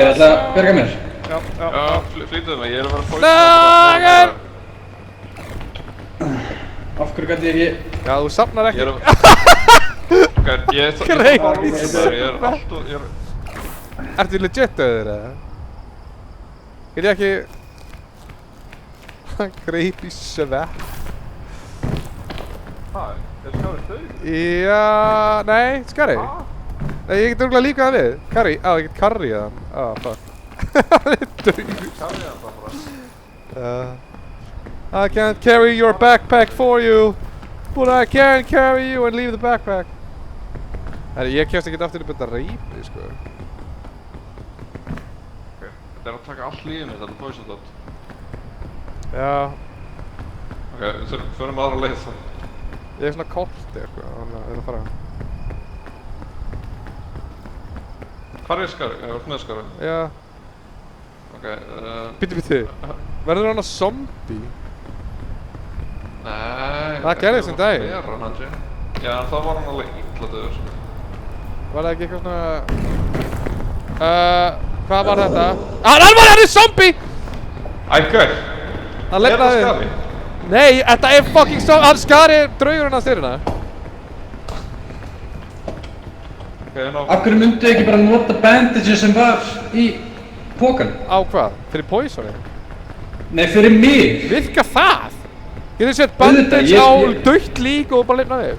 Ég ætla að bjarga mér. Já, flýtuðu mig, ég er að fara að fóra Lager! Af hverju gæti ég ekki... Já, þú safnar ekki. Ég er alltaf... Ertu legit döður eða? Get ég ekki... Greip í svepp. Hæ, er Skari döð? Já... Nei, Skari. Nei, ég get örgulega líka það við. Karri, ég get karrið hann. Fuck. Hann er döður. Karrið hann bara. I can't carry your backpack for you. But I can carry you and leave the backpack. Herri, ég kemst ekki aftur upp þetta reypi, sko. Ok, þetta er að taka all lífið mitt, þetta er bóðsótt. Já. Ok, við förum aðra leið þá. Ég er svona korti, sko, þannig að þetta fara. Hvar er Skari? Ég var með Skari. Já. Ok, Bíddu. Verður hann að zombie? Nei... Það gerðist um daginn. Það er hann, Hansi. Já, en þá var hann alveg illa döður, sko. Var það ekki eitthvað svona... Hvað var þetta? Hann er zombie! Ægir! Hann lifnaði. Er það Skari? Nei, þetta er fucking zombie! Hann Skari draugurinn að styrna. Ok, ná... Af hverju myndu ekki bara nota bandages sem var í pókan? Á hvað? Fyrir poisoni? Nei, fyrir mig! Virka það? Getur sett Auðvitað, bandage ég- á ég- dautt lík og bara lifnaði?